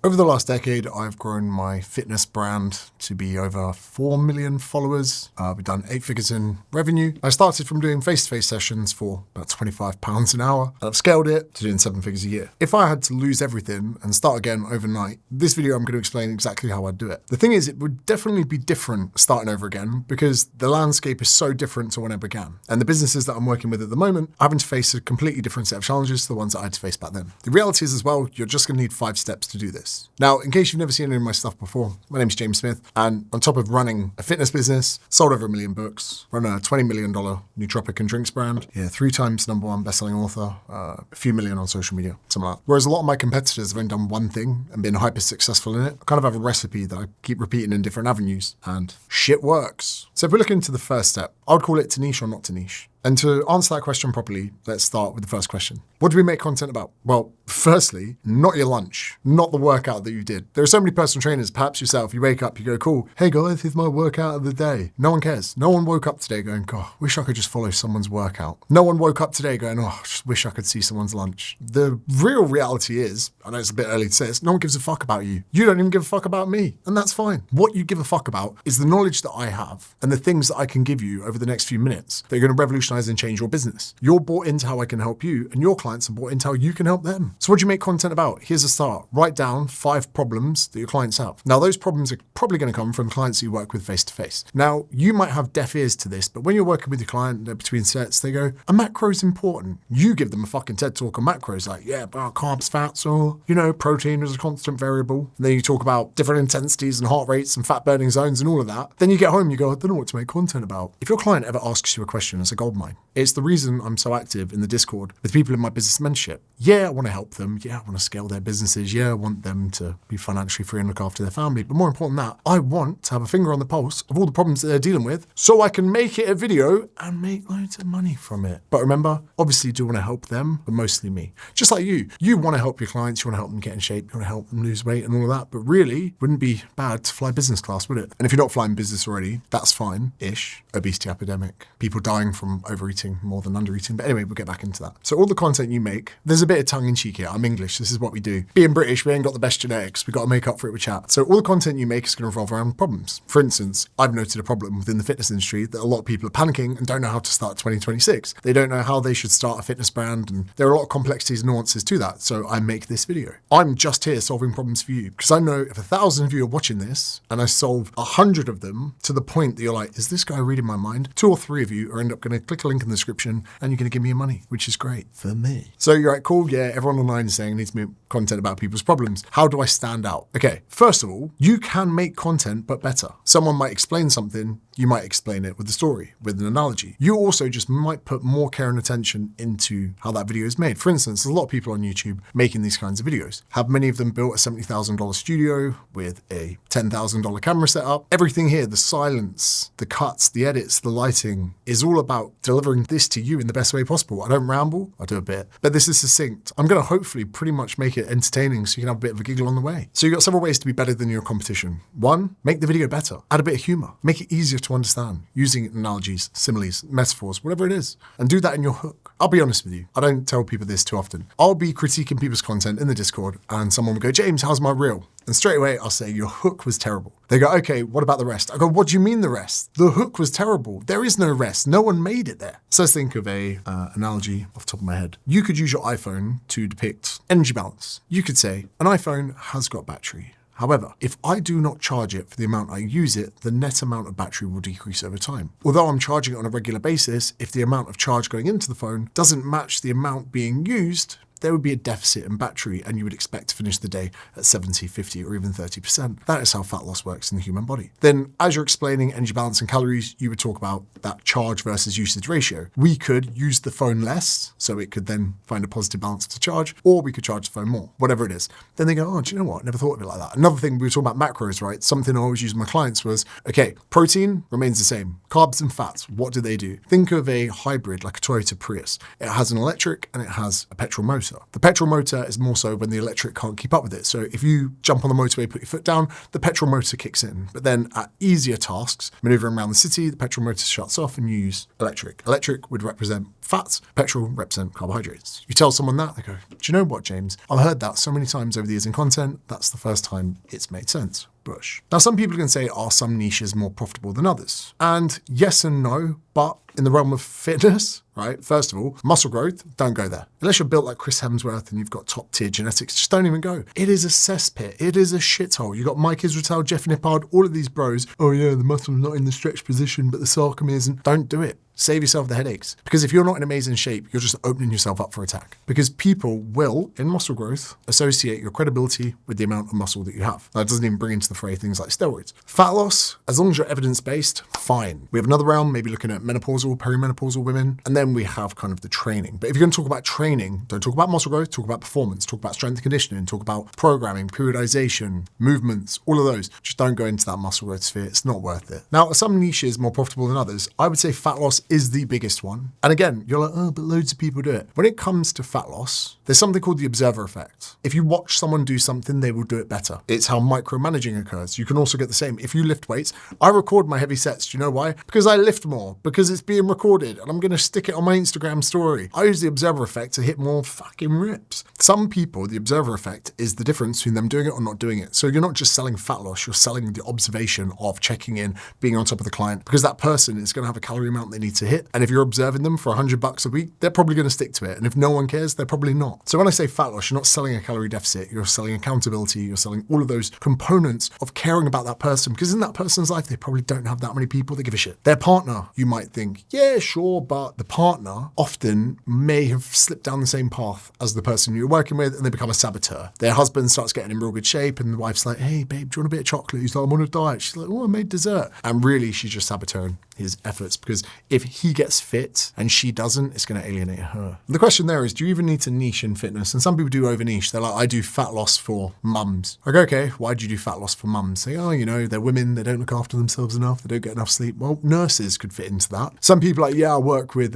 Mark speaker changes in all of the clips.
Speaker 1: Over the last decade, I've grown my fitness brand to be over 4 million followers. We've done 8 figures in revenue. I started from doing face-to-face sessions for about £25 an hour. I've scaled it to doing 7 figures a year. If I had to lose everything and start again overnight, this video I'm going to explain exactly how I'd do it. The thing is, it would definitely be different starting over again because the landscape is so different to when I began. And the businesses that I'm working with at the moment are having to face a completely different set of challenges to the ones that I had to face back then. The reality is as well, you're just going to need 5 steps to do this. Now, in case you've never seen any of my stuff before, my name is James Smith, and on top of running a fitness business, sold over 1 million books, run a $20 million nootropic and drinks brand, 3 times #1 bestselling author, a few million on social media, something like that. Whereas a lot of my competitors have only done one thing and been hyper successful in it. I kind of have a recipe that I keep repeating in different avenues, and shit works. So if we look into the first step, I would call it to niche or not to niche. And to answer that question properly, let's start with the first question. What do we make content about? Well, firstly, not your lunch, not the workout that you did. There are so many personal trainers, perhaps yourself, you wake up, you go, cool, hey guys, here's my workout of the day. No one cares. No one woke up today going, God, wish I could just follow someone's workout. No one woke up today going, oh, just wish I could see someone's lunch. The real reality is, I know it's a bit early to say this, no one gives a fuck about you. You don't even give a fuck about me, and that's fine. What you give a fuck about is the knowledge that I have and the things that I can give you over the next few minutes that are going to revolutionize and change your business. You're bought into how I can help you, and your clients are bought into how you can help them. So what do you make content about? Here's a start. Write down 5 problems that your clients have. Now, those problems are probably going to come from clients that you work with face to face. Now, you might have deaf ears to this, but when you're working with your client between sets, they go, a macro is important. You give them a fucking TED talk on macros, like, yeah, but carbs, fats, or, protein is a constant variable. And then you talk about different intensities and heart rates and fat burning zones and all of that. Then you get home, you go, I don't know what to make content about. If your client ever asks you a question, it's a goldmine. It's the reason I'm so active in the Discord with people in my business mentorship. Yeah, I want to help them. Yeah, I want to scale their businesses. Yeah, I want them to be financially free and look after their family. But more important than that, I want to have a finger on the pulse of all the problems that they're dealing with so I can make it a video and make loads of money from it. But remember, obviously you do want to help them, but mostly me. Just like you. You want to help your clients. You want to help them get in shape. You want to help them lose weight and all of that. But really, wouldn't be bad to fly business class, would it? And if you're not flying business already, that's fine-ish. Obesity epidemic. People dying from overeating more than undereating. But anyway, we'll get back into that. So all the content you make, there's a bit of tongue-in-cheek here. I'm English. This is what we do. Being British, we ain't got the best genetics. We've got to make up for it with chat. So all the content you make is going to revolve around problems. For instance, I've noted a problem within the fitness industry that a lot of people are panicking and don't know how to start 2026. They don't know how they should start a fitness brand, and there are a lot of complexities and nuances to that. So I make this video. I'm just here solving problems for you because I know if 1,000 of you are watching this and I solve 100 of them to the point that you're like, is this guy reading my mind? 2 or 3 of you are end up going to click a link in the description and you're going to give me your money, which is great for me. So you're like, cool, yeah, everyone online is saying I need to make content about people's problems. How do I stand out? Okay, first of all, you can make content, but better. Someone might explain something, you might explain it with a story, with an analogy. You also just might put more care and attention into how that video is made. For instance, there's a lot of people on YouTube making these kinds of videos. Have many of them built a $70,000 studio with a $10,000 camera setup? Everything here, the silence, the cuts, the edits, the lighting, is all about delivering this to you in the best way possible. I don't ramble, I do a bit, but this is succinct. I'm going to hopefully pretty much make it entertaining so you can have a bit of a giggle on the way. So you've got several ways to be better than your competition. 1, make the video better. Add a bit of humor. Make it easier to understand using analogies, similes, metaphors, whatever it is, and do that in your hook. I'll be honest with you. I don't tell people this too often. I'll be critiquing people's content in the Discord and someone will go, James, how's my reel? And straight away, I'll say, your hook was terrible. They go, okay, what about the rest? I go, what do you mean the rest? The hook was terrible. There is no rest. No one made it there. So let's think of a analogy off the top of my head. You could use your iPhone to depict energy balance. You could say, an iPhone has got battery. However, if I do not charge it for the amount I use it, the net amount of battery will decrease over time. Although I'm charging it on a regular basis, if the amount of charge going into the phone doesn't match the amount being used, there would be a deficit in battery and you would expect to finish the day at 70, 50, or even 30%. That is how fat loss works in the human body. Then as you're explaining energy balance and calories, you would talk about that charge versus usage ratio. We could use the phone less, so it could then find a positive balance to charge, or we could charge the phone more, whatever it is. Then they go, oh, do you know what? I never thought of it like that. Another thing, we were talking about macros, right? Something I always use with my clients was, okay, protein remains the same. Carbs and fats, what do they do? Think of a hybrid like a Toyota Prius. It has an electric and it has a petrol motor. motor. The petrol motor is more so when the electric can't keep up with it. So if you jump on the motorway, put your foot down, the petrol motor kicks in. But then at easier tasks, maneuvering around the city, the petrol motor shuts off and you use electric. Electric would represent fats, petrol represent carbohydrates. You tell someone that, they go, do you know what, James? I've heard that so many times over the years in content, that's the first time it's made sense. Bush. Now, some people can say, are some niches more profitable than others? And yes and no, but in the realm of fitness, right? First of all, muscle growth, don't go there. Unless you're built like Chris Hemsworth and you've got top tier genetics, just don't even go. It is a cesspit. It is a shithole. You got Mike Israel, Jeff Nippard, all of these bros. Oh yeah, the muscle's not in the stretch position, but the sarcasm isn't. Don't do it. Save yourself the headaches. Because if you're not in amazing shape, you're just opening yourself up for attack. Because people will, in muscle growth, associate your credibility with the amount of muscle that you have. That doesn't even bring into the fray things like steroids. Fat loss, as long as you're evidence-based, fine. We have another round, maybe looking at menopausal, perimenopausal women, and then we have kind of the training. But if you're going to talk about training, don't talk about muscle growth, talk about performance, talk about strength and conditioning, talk about programming, periodization, movements, all of those. Just don't go into that muscle growth sphere. It's not worth it. Now, are some niches more profitable than others? I would say fat loss is the biggest one. And again, you're like, oh, but loads of people do it. When it comes to fat loss, there's something called the observer effect. If you watch someone do something, they will do it better. It's how micromanaging occurs. You can also get the same. If you lift weights, I record my heavy sets. Do you know why? Because I lift more, because it's being recorded and I'm going to stick it on my Instagram story. I use the observer effect to hit more fucking rips. Some people, the observer effect is the difference between them doing it or not doing it. So you're not just selling fat loss, you're selling the observation of checking in, being on top of the client, because that person is going to have a calorie amount they need to hit. And if you're observing them for $100 a week, they're probably going to stick to it. And if no one cares, they're probably not. So when I say fat loss, you're not selling a calorie deficit, you're selling accountability, you're selling all of those components of caring about that person, because in that person's life, they probably don't have that many people that give a shit. Their partner, you might think, yeah, sure, but the partner often may have slipped down the same path as the person you're working with and they become a saboteur. Their husband starts getting in real good shape and the wife's like, hey, babe, do you want a bit of chocolate? He's like, I'm on a diet. She's like, oh, I made dessert. And really, she's just saboteuring his efforts, because if he gets fit and she doesn't, it's going to alienate her. The question there is, do you even need to niche in fitness? And some people do over niche. They're like, I do fat loss for mums. I go, okay, why do you do fat loss for mums? They, oh, you know, they're women, they don't look after themselves enough, they don't get enough sleep. Well, nurses could fit into that. Some people are like, yeah, I work with,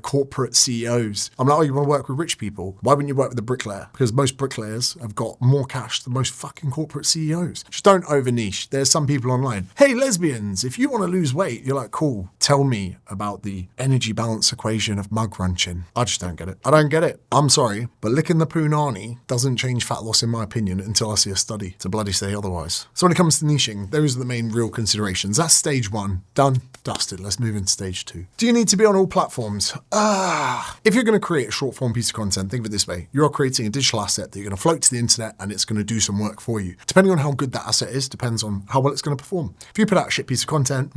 Speaker 1: corporate CEOs. I'm like, oh, you want to work with rich people? Why wouldn't you work with a bricklayer? Because most bricklayers have got more cash than most fucking corporate CEOs. Just don't over niche. There's some people online, hey, lesbians, if you want to lose weight, you're like, cool, tell me about the energy balance equation of mug crunching. I just don't get it. I don't get it. I'm sorry, but licking the punani doesn't change fat loss in my opinion until I see a study to bloody say otherwise. So when it comes to niching, those are the main real considerations. That's stage one. Done, dusted. Let's move into stage two. Do you need to be on all platforms? If you're going to create a short form piece of content, think of it this way. You're creating a digital asset that you're going to float to the internet and it's going to do some work for you. Depending on how good that asset is, depends on how well it's going to perform. If you put out a shit piece of content,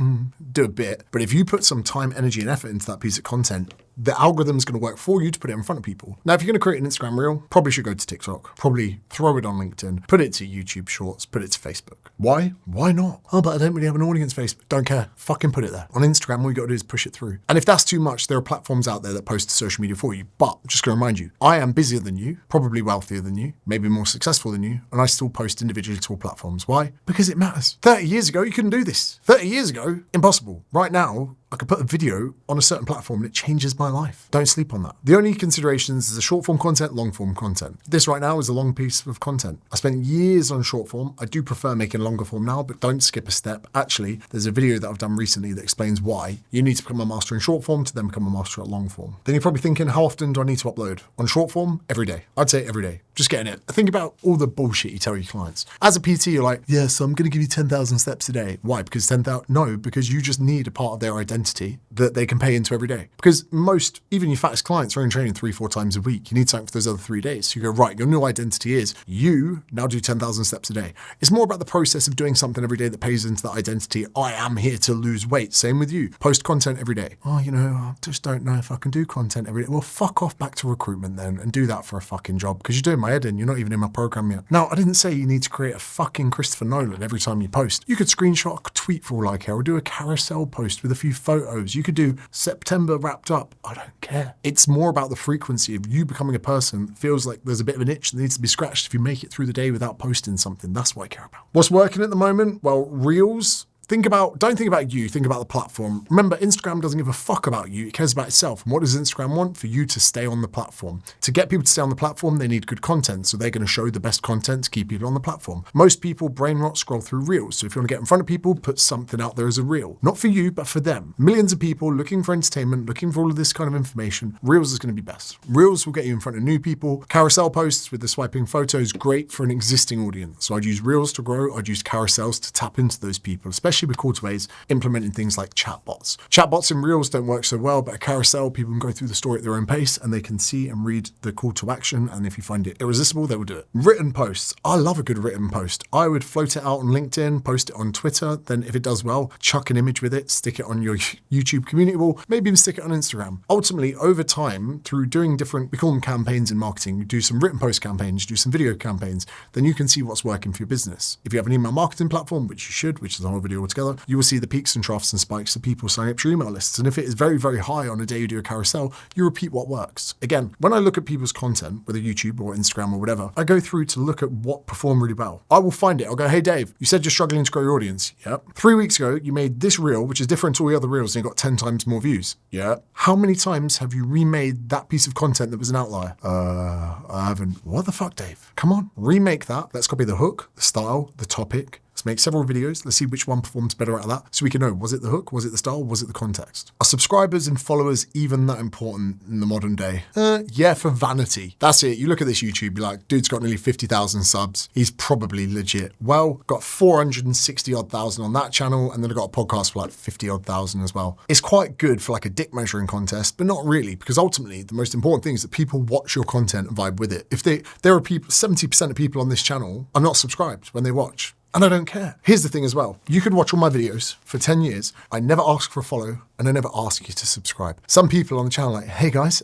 Speaker 1: do a bit. But if you put some time, energy, and effort into that piece of content, the algorithm's going to work for you to put it in front of people. Now, if you're going to create an Instagram reel, probably should go to TikTok, probably throw it on LinkedIn, put it to YouTube Shorts, put it to Facebook. Why? Why not? Oh, but I don't really have an audience, Facebook. Don't care. Fucking put it there. On Instagram, all you got to do is push it through. And if that's too much, there are platforms out there that post to social media for you. But I'm just going to remind you, I am busier than you, probably wealthier than you, maybe more successful than you, and I still post individually to all platforms. Why? Because it matters. 30 years ago, you couldn't do this. 30 years ago, impossible. Right now, I could put a video on a certain platform and it changes my life. Don't sleep on that. The only considerations is the short form content, long form content. This right now is a long piece of content. I spent years on short form. I do prefer making longer form now, but don't skip a step. Actually, there's a video that I've done recently that explains why you need to become a master in short form to then become a master at long form. Then you're probably thinking, how often do I need to upload? On short form, every day. I'd say every day. Just getting it. Think about all the bullshit you tell your clients. As a PT, you're like, yeah, so I'm going to give you 10,000 steps a day. Why? Because 10,000? No, because you just need a part of their identity that they can pay into every day. Because most, even your fattest clients are in training 3-4 times a week. You need something for those other 3 days. So you go, right, your new identity is you now do 10,000 steps a day. It's more about the process of doing something every day that pays into that identity. I am here to lose weight. Same with you. Post content every day. Oh, I just don't know if I can do content every day. Well, fuck off back to recruitment then and do that for a fucking job, because you're doing my head in. You're not even in my program yet. Now, I didn't say you need to create a fucking Christopher Nolan every time you post. You could screenshot a tweet for all I care, or do a carousel post with a few photos. You could do September wrapped up. I don't care. It's more about the frequency of you becoming a person that feels like there's a bit of an itch that needs to be scratched if you make it through the day without posting something. That's what I care about. What's working at the moment? Well, Reels don't think about you, think about the platform. Remember, Instagram doesn't give a fuck about you, it cares about itself. And what does Instagram want? For you to stay on the platform. To get people to stay on the platform, they need good content. So they're going to show the best content to keep people on the platform. Most people brain rot scroll through reels. So if you want to get in front of people, put something out there as a reel. Not for you, but for them. Millions of people looking for entertainment, looking for all of this kind of information. Reels is going to be best. Reels will get you in front of new people. Carousel posts with the swiping photos, great for an existing audience. So I'd use Reels to grow. I'd use carousels to tap into those people, especially with call to ways, implementing things like chatbots. Chatbots in Reels don't work so well, but a carousel, people can go through the story at their own pace and they can see and read the call to action. And if you find it irresistible, they will do it. Written posts. I love a good written post. I would float it out on LinkedIn, post it on Twitter. Then if it does well, chuck an image with it, stick it on your YouTube community wall, maybe even stick it on Instagram. Ultimately, over time, through doing different, we call them campaigns in marketing, you do some written post campaigns, do some video campaigns, then you can see what's working for your business. If you have an email marketing platform, which you should, which is a whole video altogether, you will see the peaks and troughs and spikes of people signing up to your email lists. And if it is very, very high on a day you do a carousel, you repeat what works. Again, when I look at people's content, whether YouTube or Instagram or whatever, I go through to look at what performed really well. I will find it. I'll go, hey Dave, you said you're struggling to grow your audience. Yep. 3 weeks ago, you made this reel, which is different to all the other reels, and you got 10 times more views. Yeah. How many times have you remade that piece of content that was an outlier? I haven't. What the fuck, Dave? Come on, remake that. Let's copy the hook, the style, the topic. Let's make several videos. Let's see which one performs better out of that so we can know, was it the hook? Was it the style? Was it the context? Are subscribers and followers even that important in the modern day? Yeah, for vanity. That's it. You look at this YouTube, you're like, dude's got nearly 50,000 subs. He's probably legit. Well, got 460 odd thousand on that channel, and then I got a podcast for like 50 odd thousand as well. It's quite good for like a dick measuring contest, but not really, because ultimately the most important thing is that people watch your content and vibe with it. If there are people, 70% of people on this channel are not subscribed when they watch. And I don't care. Here's the thing as well. You could watch all my videos for 10 years. I never ask for a follow and I never ask you to subscribe. Some people on the channel are like, hey guys,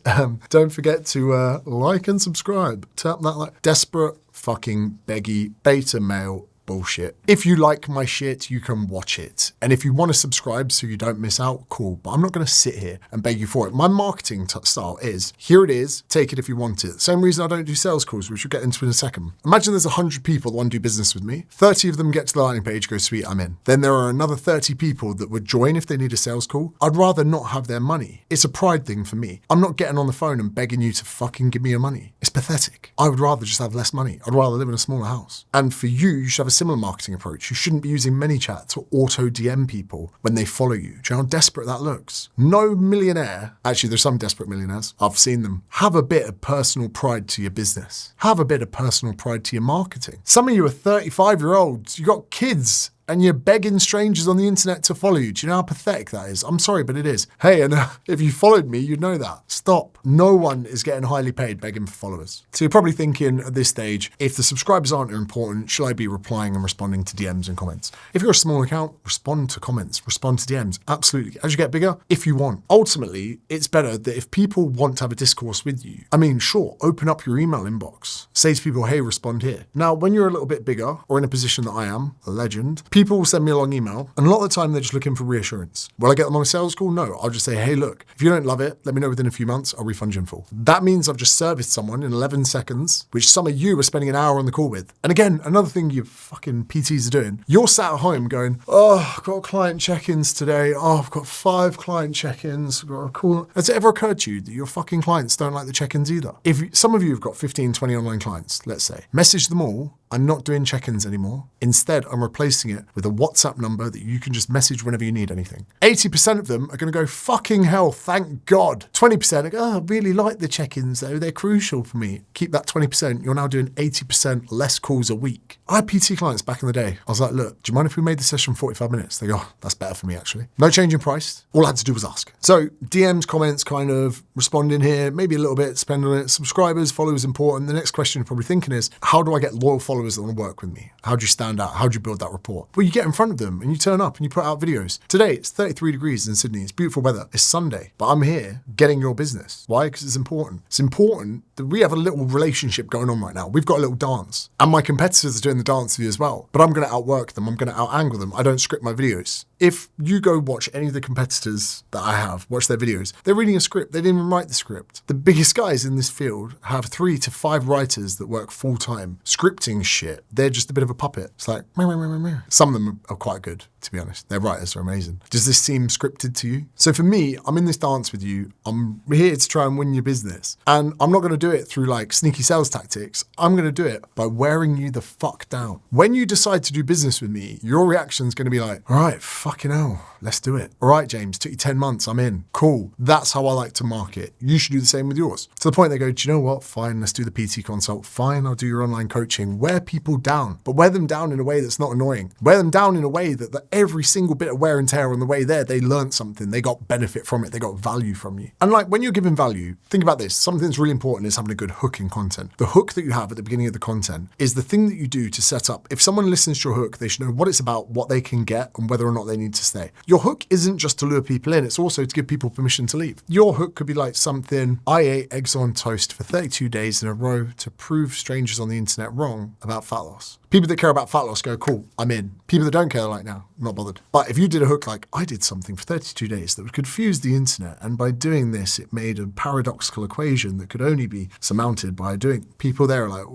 Speaker 1: don't forget to like and subscribe. Tap that like desperate fucking beggy beta male bullshit. If you like my shit, you can watch it. And if you want to subscribe so you don't miss out, cool. But I'm not going to sit here and beg you for it. My marketing style is, here it is, take it if you want it. Same reason I don't do sales calls, which we'll get into in a second. Imagine there's 100 people that want to do business with me. 30 of them get to the landing page, go, sweet, I'm in. Then there are another 30 people that would join if they need a sales call. I'd rather not have their money. It's a pride thing for me. I'm not getting on the phone and begging you to fucking give me your money. It's pathetic. I would rather just have less money. I'd rather live in a smaller house. And for you, you should have a similar marketing approach. You shouldn't be using ManyChat to auto DM people when they follow you. Do you know how desperate that looks? No millionaire, actually there's some desperate millionaires, I've seen them, have a bit of personal pride to your business. Have a bit of personal pride to your marketing. Some of you are 35-year-olds, you got kids, and you're begging strangers on the internet to follow you. Do you know how pathetic that is? I'm sorry, but it is. Hey, and if you followed me, you'd know that. Stop. No one is getting highly paid begging for followers. So you're probably thinking at this stage, if the subscribers aren't important, should I be replying and responding to DMs and comments? If you're a small account, respond to comments, respond to DMs. Absolutely. As you get bigger, if you want. Ultimately, it's better that if people want to have a discourse with you, I mean, sure, open up your email inbox. Say to people, hey, respond here. Now, when you're a little bit bigger or in a position that I am, a legend, people will send me a long email, and a lot of the time they're just looking for reassurance. Will I get them on a sales call? No. I'll just say, hey, look, if you don't love it, let me know within a few months, I'll refund you in full. That means I've just serviced someone in 11 seconds, which some of you are spending an hour on the call with. And again, another thing you fucking PTs are doing, you're sat at home going, oh, I've got client check-ins today. Oh, I've got 5 client check-ins. I've got a call. Has it ever occurred to you that your fucking clients don't like the check-ins either? If some of you have got 15, 20 online clients, let's say, message them all, I'm not doing check-ins anymore. Instead, I'm replacing it with a WhatsApp number that you can just message whenever you need anything. 80% of them are going to go, fucking hell, thank God. 20% are go, oh, I really like the check-ins though. They're crucial for me. Keep that 20%. You're now doing 80% less calls a week. I had PT clients back in the day. I was like, look, do you mind if we made the session 45 minutes? They go, oh, that's better for me actually. No change in price. All I had to do was ask. So DMs, comments, kind of responding here, maybe a little bit, spend on it. Subscribers, followers important. The next question you're probably thinking is, how do I get loyal followers that want to work with me? How do you stand out? How do you build that rapport? Well, you get in front of them and you turn up and you put out videos. Today, it's 33 degrees in Sydney. It's beautiful weather. It's Sunday, but I'm here getting your business. Why? Because it's important. It's important that we have a little relationship going on right now. We've got a little dance and my competitors are doing the dance with you as well, but I'm going to outwork them. I'm going to out-angle them. I don't script my videos. If you go watch any of the competitors that I have, watch their videos, they're reading a script. They didn't even write the script. The biggest guys in this field have 3 to 5 writers that work full time scripting shit. They're just a bit of a puppet. It's like, meh, meh, meh, meh. Some of them are quite good, to be honest. Their writers are amazing. Does this seem scripted to you? So for me, I'm in this dance with you. I'm here to try and win your business. And I'm not going to do it through like sneaky sales tactics. I'm going to do it by wearing you the fuck down. When you decide to do business with me, your reaction is going to be like, all right, fucking hell, let's do it. All right, James, took you 10 months. I'm in. Cool. That's how I like to market. You should do the same with yours. To the point they go, do you know what? Fine, let's do the PT consult. Fine, I'll do your online coaching. Wear people down, but wear them down in a way that's not annoying. Wear them down in a way that every single bit of wear and tear on the way there, they learned something. They got benefit from it. They got value from you. And like when you're giving value, think about this. Something that's really important is having a good hook in content. The hook that you have at the beginning of the content is the thing that you do to set up. If someone listens to your hook, they should know what it's about, what they can get, and whether or not they need to stay. Your hook isn't just to lure people in. It's also to give people permission to leave. Your hook could be like something, I ate eggs on toast for 32 days in a row to prove strangers on the internet wrong about fat loss. People that care about fat loss go, cool, I'm in. People that don't care are like, no, I'm not bothered. But if you did a hook like, I did something for 32 days that would confuse the internet, and by doing this, it made a paradoxical equation that could only be surmounted by doing, people there are like,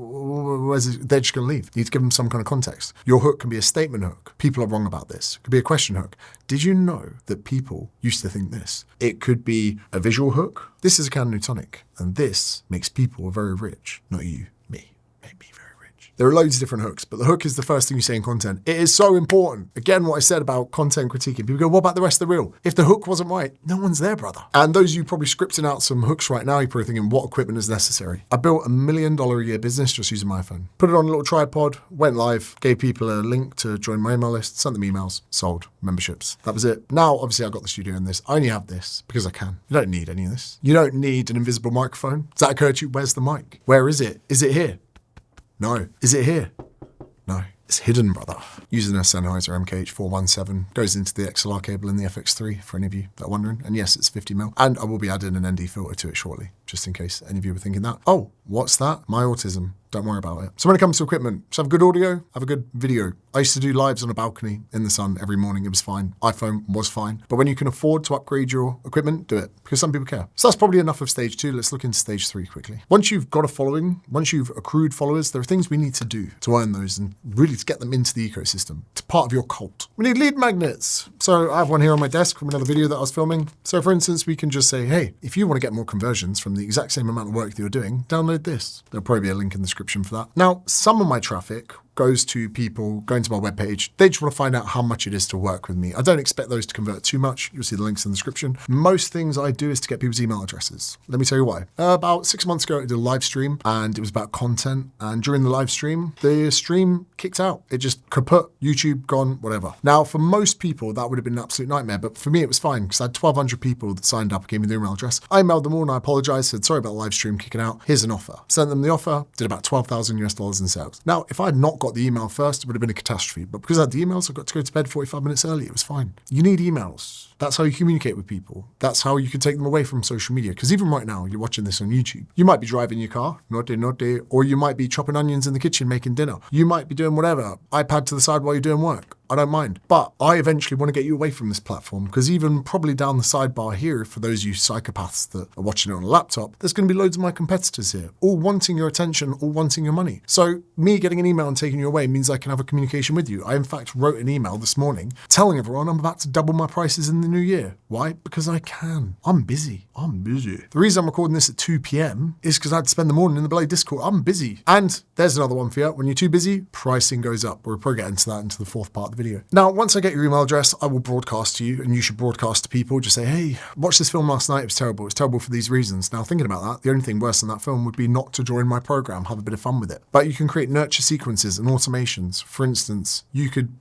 Speaker 1: they're just going to leave. You need to give them some kind of context. Your hook can be a statement hook. People are wrong about this. It could be a question hook. Did you know that people used to think this? It could be a visual hook. This is a can tonic, and this makes people very rich, not you. There are loads of different hooks, but the hook is the first thing you say in content. It is so important. Again, what I said about content critiquing. People go, what about the rest of the reel? If the hook wasn't right, no one's there, brother. And those of you probably scripting out some hooks right now, you're probably thinking, what equipment is necessary? I built $1 million a year business just using my phone. Put it on a little tripod, went live, gave people a link to join my email list, sent them emails, sold memberships. That was it. Now, obviously, I got the studio in this. I only have this because I can. You don't need any of this. You don't need an invisible microphone. Does that occur to you? Where's the mic? Where is it? Is it here? No. Is it here? No, it's hidden, brother. Using a Sennheiser MKH417 goes into the XLR cable in the FX3 for any of you that are wondering. And yes, it's 50mm. And I will be adding an ND filter to it shortly, just in case any of you were thinking that. Oh, what's that? My autism. Don't worry about it. So when it comes to equipment, just have good audio, have a good video. I used to do lives on a balcony in the sun every morning. It was fine. iPhone was fine. But when you can afford to upgrade your equipment, do it, because some people care. So that's probably enough of stage 2. Let's look into stage 3 quickly. Once you've got a following, once you've accrued followers, there are things we need to do to earn those and really to get them into the ecosystem. It's part of your cult. We need lead magnets. So I have one here on my desk from another video that I was filming. So for instance, we can just say, hey, if you want to get more conversions from the exact same amount of work that you're doing, download this. There'll probably be a link in the description for that. Now, some of my traffic goes to people going to my webpage. They just want to find out how much it is to work with me. I don't expect those to convert too much. You'll see the links in the description. Most things I do is to get people's email addresses. Let me tell you why. About 6 months ago, I did a live stream and it was about content. And during the live stream, the stream kicked out. It just kaput, YouTube gone, whatever. Now, for most people, that would have been an absolute nightmare. But for me, it was fine because I had 1,200 people that signed up and gave me their email address. I emailed them all and I apologized, said, sorry about the live stream kicking out. Here's an offer. Sent them the offer, did about $12,000 in sales. Now, if I had not got the email first, it would have been a catastrophe. But because I had the emails, I got to go to bed 45 minutes early. It was fine. You need emails. That's how you communicate with people. That's how you can take them away from social media. Because even right now, you're watching this on YouTube. You might be driving your car, naughty, or you might be chopping onions in the kitchen making dinner. You might be doing whatever, iPad to the side while you're doing work. I don't mind. But I eventually want to get you away from this platform because even probably down the sidebar here, for those of you psychopaths that are watching it on a laptop, there's going to be loads of my competitors here, all wanting your attention, all wanting your money. So me getting an email and taking you away means I can have a communication with you. I, in fact, wrote an email this morning telling everyone I'm about to double my prices in the new year. Why? Because I can. I'm busy. The reason I'm recording this at 2 p.m. is because I had to spend the morning in the bloody Discord. I'm busy. And there's another one for you. When you're too busy, pricing goes up. We'll probably get into that into the fourth part of the video. Now, once I get your email address, I will broadcast to you and you should broadcast to people. Just say, hey, watched this film last night. It was terrible. It's terrible for these reasons. Now, thinking about that, the only thing worse than that film would be not to join my program, have a bit of fun with it. But you can create nurture sequences and automations. For instance,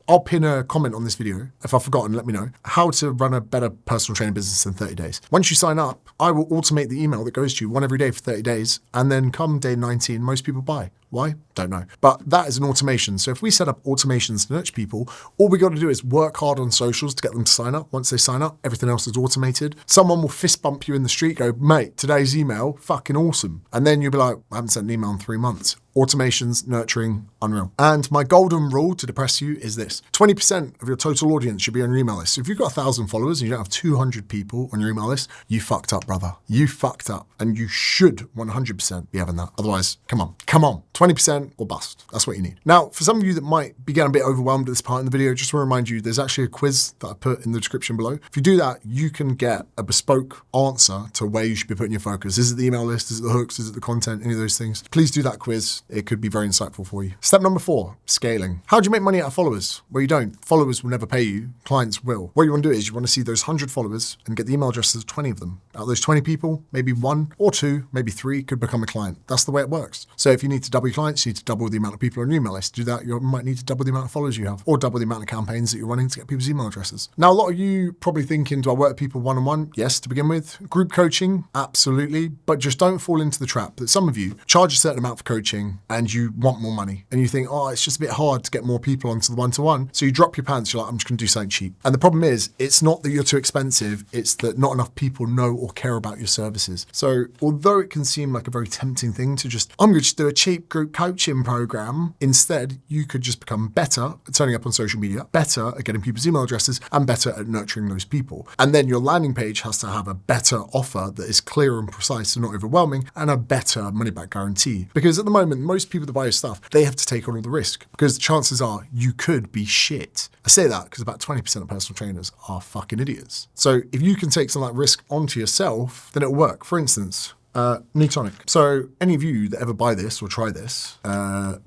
Speaker 1: I'll pin a comment on this video. If I've forgotten, let me know. How to run a better personal training business in 30 days. Once you sign up, I will automate the email that goes to you one every day for 30 days. And then come day 19, most people buy. Why? Don't know. But that is an automation. So if we set up automations to nurture people, all we got to do is work hard on socials to get them to sign up. Once they sign up, everything else is automated. Someone will fist bump you in the street, go, mate, today's email, fucking awesome. And then you'll be like, I haven't sent an email in 3 months. automations, nurturing, unreal. And my golden rule to depress you is this: 20% of your total audience should be on your email list. So if you've got 1,000 followers and you don't have 200 people on your email list, you fucked up, brother. You fucked up. And you should 100% be having that. Otherwise, come on, 20% or bust. That's what you need. Now, for some of you that might be getting a bit overwhelmed at this part in the video, just want to remind you, there's actually a quiz that I put in the description below. If you do that, you can get a bespoke answer to where you should be putting your focus. Is it the email list? Is it the hooks? Is it the content? Any of those things? Please do that quiz. It could be very insightful for you. Step number 4, scaling. How do you make money out of followers? Well, you don't. Followers will never pay you. Clients will. What you want to do is you want to see those 100 followers and get the email addresses of 20 of them. Out of those 20 people, maybe 1 or 2, maybe 3 could become a client. That's the way it works. So if you need to double your clients, you need to double the amount of people on your email list. To do that, you might need to double the amount of followers you have, or double the amount of campaigns that you're running to get people's email addresses. Now, a lot of you probably thinking, do I work with people one-on-one? Yes, to begin with. Group coaching? Absolutely. But just don't fall into the trap that some of you charge a certain amount for coaching and you want more money. And you think, oh, it's just a bit hard to get more people onto the one-to-one. So you drop your pants. You're like, I'm just going to do something cheap. And the problem is, it's not that you're too expensive. It's that not enough people know or care about your services. So although it can seem like a very tempting thing to just, I'm going to just do a cheap group coaching program, instead, you could just become better at turning up on social media, better at getting people's email addresses, and better at nurturing those people. And then your landing page has to have a better offer that is clear and precise and not overwhelming, and a better money back guarantee. Because at the moment, most people that buy your stuff, they have to take on all the risk, because the chances are you could be shit. I say that because about 20% of personal trainers are fucking idiots. So if you can take some of that risk onto yourself, then it'll work. For instance, Newtonic. So any of you that ever buy this or try this,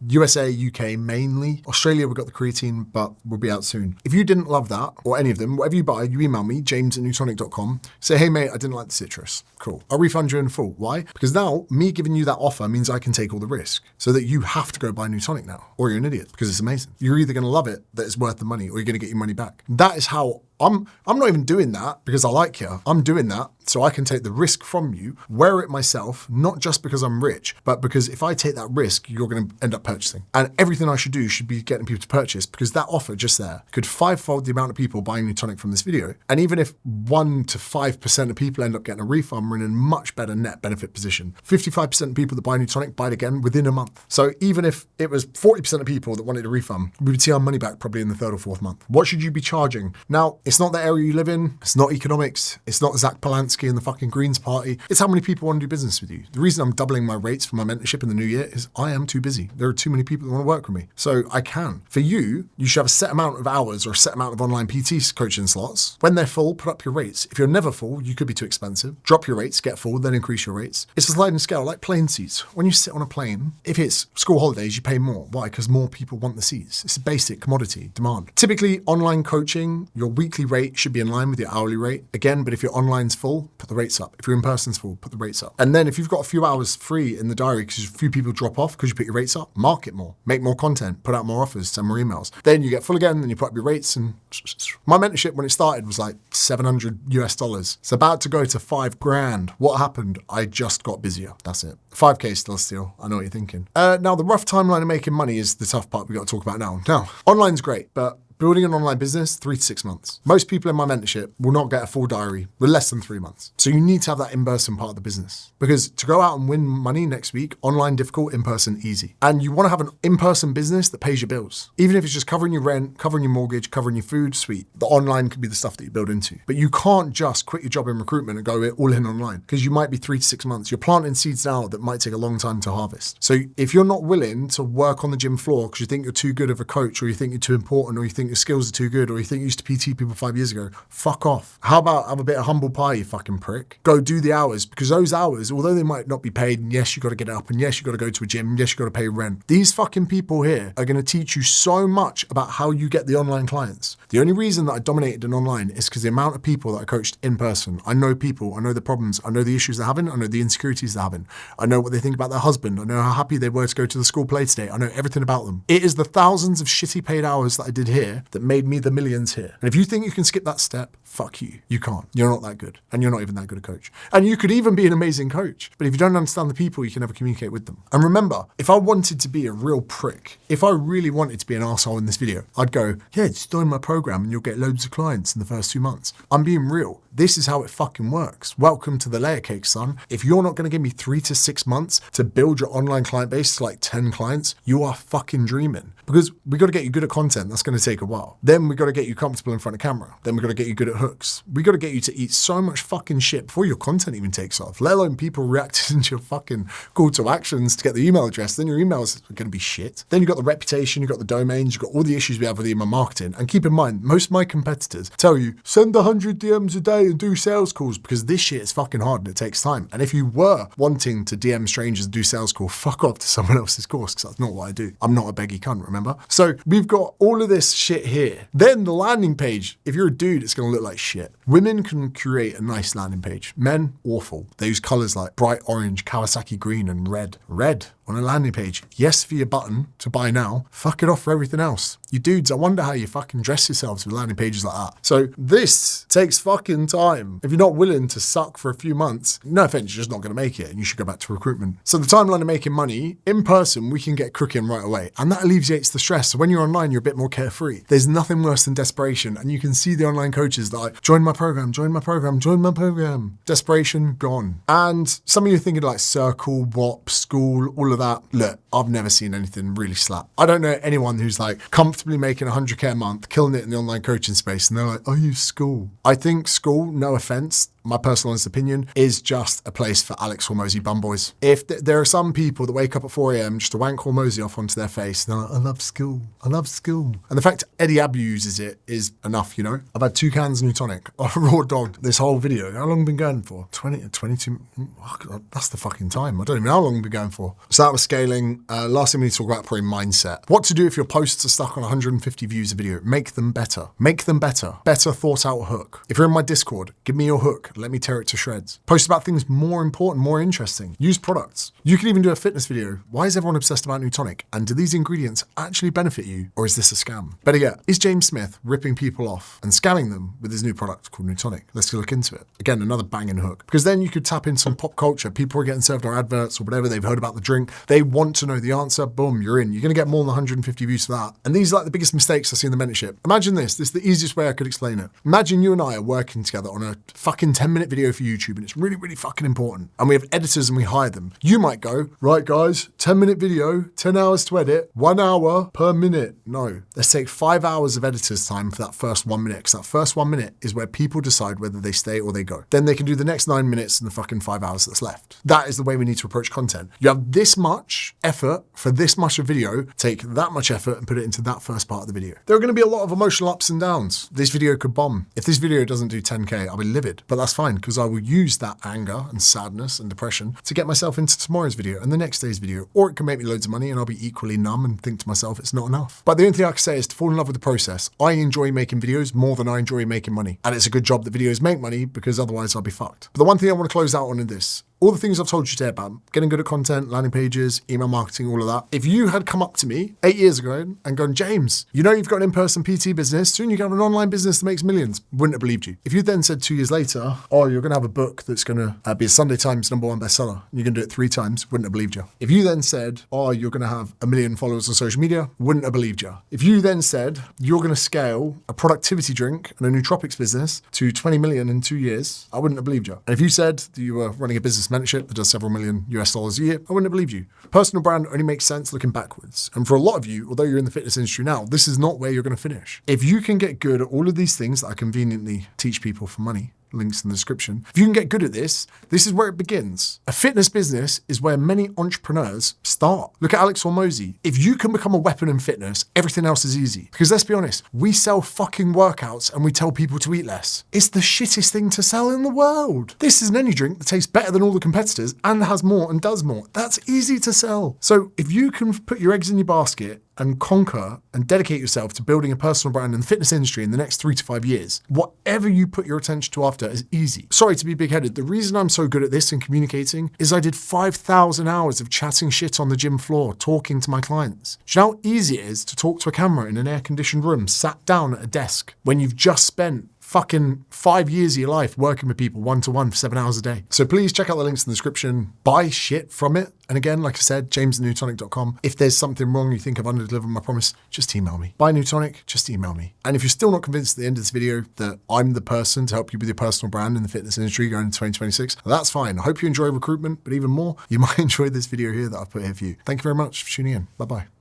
Speaker 1: USA, UK mainly, Australia, we've got the creatine, but we'll be out soon. If you didn't love that, or any of them, whatever you buy, you email me, james@newtonic.com, say, hey mate, I didn't like the citrus. Cool. I'll refund you in full. Why? Because now me giving you that offer means I can take all the risk, so that you have to go buy Newtonic now, or you're an idiot, because it's amazing. You're either going to love it, that it's worth the money, or you're going to get your money back. That is how I'm not even doing that because I like you. I'm doing that so I can take the risk from you, wear it myself, not just because I'm rich, but because if I take that risk, you're going to end up purchasing. And everything I should do should be getting people to purchase, because that offer just there could 5-fold the amount of people buying Newtonic from this video. And even if 1 to 5% of people end up getting a refund, we're in a much better net benefit position. 55% of people that buy Newtonic buy it again within a month. So even if it was 40% of people that wanted a refund, we would see our money back probably in the 3rd or 4th month. What should you be charging? Now, it's not the area you live in. It's not economics. It's not Zach Polanski and the fucking Greens party. It's how many people want to do business with you. The reason I'm doubling my rates for my mentorship in the new year is I am too busy. There are too many people that want to work with me. So I can. For you, you should have a set amount of hours or a set amount of online PT coaching slots. When they're full, put up your rates. If you're never full, you could be too expensive. Drop your rates, get full, then increase your rates. It's a sliding scale, like plane seats. When you sit on a plane, if it's school holidays, you pay more. Why? Because more people want the seats. It's a basic commodity demand. Typically, online coaching, your weekly rate should be in line with your hourly rate. Again, but if your online's full, put the rates up. If your in-person's full, put the rates up. And then if you've got a few hours free in the diary because a few people drop off because you put your rates up, market more, make more content, put out more offers, send more emails. Then you get full again, then you put up your rates. And my mentorship when it started was like $700 US. It's about to go to $5,000. What happened? I just got busier. That's it. 5K still a steal. I know what you're thinking. Now the rough timeline of making money is the tough part we got to talk about now. Now, online's great, but building an online business, 3 to 6 months. Most people in my mentorship will not get a full diary with less than 3 months. So you need to have that in-person part of the business. Because to go out and win money next week, online difficult, in-person easy. And you want to have an in-person business that pays your bills. Even if it's just covering your rent, covering your mortgage, covering your food, sweet. The online could be the stuff that you build into. But you can't just quit your job in recruitment and go all in online. Because you might be 3 to 6 months. You're planting seeds now that might take a long time to harvest. So if you're not willing to work on the gym floor because you think you're too good of a coach, or you think you're too important, or you think your skills are too good, or you think you used to PT people 5 years ago, fuck off. How about have a bit of humble pie, you fucking prick? Go do the hours, because those hours, although they might not be paid, and yes, you got to get up, and yes, you got to go to a gym, and yes, you got to pay rent. These fucking people here are going to teach you so much about how you get the online clients. The only reason that I dominated in online is because the amount of people that I coached in person. I know people, I know the problems, I know the issues they're having, I know the insecurities they're having, I know what they think about their husband, I know how happy they were to go to the school play today, I know everything about them. It is the thousands of shitty paid hours that I did here here that made me the millions here. And if you think you can skip that step, fuck you. You can't. You're not that good. And you're not even that good a coach. And you could even be an amazing coach. But if you don't understand the people, you can never communicate with them. And remember, if I wanted to be a real prick, if I really wanted to be an arsehole in this video, I'd go, yeah, just join my program and you'll get loads of clients in the first 2 months. I'm being real. This is how it fucking works. Welcome to the layer cake, son. If you're not going to give me 3 to 6 months to build your online client base to like 10 clients, you are fucking dreaming. Because we got to get you good at content. That's going to take a while. Then we got to get you comfortable in front of camera. Then we got to get you good at hooks. We got to get you to eat so much fucking shit before your content even takes off, let alone people reacting to your fucking call to actions to get the email address. Then your emails are going to be shit. Then you got the reputation, you got the domains, you got all the issues we have with email marketing. And keep in mind, most of my competitors tell you, send 100 DMs a day and do sales calls, because this shit is fucking hard and it takes time. And if you were wanting to DM strangers and do sales call, fuck off to someone else's course, because that's not what I do. I'm not a beggy cunt, remember? So we've got all of this shit here. Then the landing page, if you're a dude, it's going to look like shit. Women can create a nice landing page. Men, awful. They use colors like bright orange, Kawasaki green, and red. Red on a landing page. Yes for your button to buy now. Fuck it off for everything else. You dudes, I wonder how you fucking dress yourselves with landing pages like that. So this takes fucking time. If you're not willing to suck for a few months, no offense, you're just not going to make it and you should go back to recruitment. So the timeline of making money, in person, we can get crooking right away. And that alleviates the stress. So when you're online, you're a bit more carefree. There's nothing worse than desperation. And you can see the online coaches that like, join my program, join my program, join my program. Desperation, gone. And some of you are thinking like Circle, WAP, School, all of that. Look, I've never seen anything really slap. I don't know anyone who's like comfortably making 100K a month, killing it in the online coaching space. And they're like, oh, you School. I think School, no offense, my personal honest opinion, is just a place for Alex Hormozy bumboys. If there are some people that wake up at 4 a.m. just to wank Hormozy off onto their face, and they're like, I love School. I love School. And the fact Eddie Abu uses it is enough, you know? I've had 2 cans of new tonic, a raw dog, this whole video. How long have I been going for? 22, oh God, that's the fucking time. I don't even know how long I've been going for. So that was scaling. Last thing we need to talk about, probably mindset. What to do if your posts are stuck on 150 views a video? Make them better. Make them better. Better thought out hook. If you're in my Discord, give me your hook. Let me tear it to shreds. Post about things more important, more interesting. Use products. You can even do a fitness video. Why is everyone obsessed about new tonic? And do these ingredients actually benefit you? Or is this a scam? Better yet, is James Smith ripping people off and scamming them with his new product called New Tonic? Let's look into it. Again, another banging hook. Because then you could tap in some pop culture. People are getting served our adverts or whatever. They've heard about the drink. They want to know the answer. Boom, you're in. You're going to get more than 150 views for that. And these are like the biggest mistakes I see in the mentorship. Imagine this. This is the easiest way I could explain it. Imagine you and I are working together on a fucking 10-minute video for YouTube and it's really, really fucking important. And we have editors and we hire them. You might go, right guys, 10-minute video, 10 hours to edit, 1 hour per minute. No, let's take 5 hours of editor's time for that first 1 minute, because that first 1 minute is where people decide whether they stay or they go. Then they can do the next 9 minutes in the fucking 5 hours that's left. That is the way we need to approach content. You have this much effort for this much of video, take that much effort and put it into that first part of the video. There are going to be a lot of emotional ups and downs. This video could bomb. If this video doesn't do 10K, I'll be livid, but that's fine, because I will use that anger and sadness and depression to get myself into tomorrow's video and the next day's video, or it can make me loads of money and I'll be equally numb and think to myself it's not enough. But the only thing I can say is to fall in love with the process. I enjoy making videos more than I enjoy making money, and it's a good job that videos make money, because otherwise I'll be fucked. But the one thing I want to close out on is this. All the things I've told you today about getting good at content, landing pages, email marketing, all of that. If you had come up to me 8 years ago and gone, James, you know you've got an in-person PT business, soon you can have an online business that makes millions, wouldn't have believed you. If you then said 2 years later, oh, you're going to have a book that's going to be a Sunday Times #1 bestseller, and you're going to do it 3 times, wouldn't have believed you. If you then said, oh, you're going to have 1 million followers on social media, wouldn't have believed you. If you then said, you're going to scale a productivity drink and a nootropics business to 20 million in 2 years, I wouldn't have believed you. And if you said that you were running a business mentorship that does several million US dollars a year, I wouldn't have believed you. Personal brand only makes sense looking backwards. And for a lot of you, although you're in the fitness industry now, this is not where you're going to finish. If you can get good at all of these things that I conveniently teach people for money, links in the description. If you can get good at this, this is where it begins. A fitness business is where many entrepreneurs start. Look at Alex Hormozy. If you can become a weapon in fitness, everything else is easy. Because let's be honest, we sell fucking workouts and we tell people to eat less. It's the shittest thing to sell in the world. This is an energy drink that tastes better than all the competitors and has more and does more. That's easy to sell. So if you can put your eggs in your basket and conquer and dedicate yourself to building a personal brand in the fitness industry in the next 3 to 5 years, whatever you put your attention to after is easy. Sorry to be big-headed. The reason I'm so good at this and communicating is I did 5,000 hours of chatting shit on the gym floor, talking to my clients. Do you know how easy it is to talk to a camera in an air-conditioned room, sat down at a desk, when you've just spent fucking 5 years of your life working with people one-to-one for 7 hours a day? So please check out the links in the description, buy shit from it. And again, like I said, jamesnewtonic.com. If there's something wrong you think I've under-delivered my promise, just email me. Buy Newtonic, just email me. And if you're still not convinced at the end of this video that I'm the person to help you with your personal brand in the fitness industry going into 2026, that's fine. I hope you enjoy recruitment, but even more, you might enjoy this video here that I've put here for you. Thank you very much for tuning in. Bye-bye.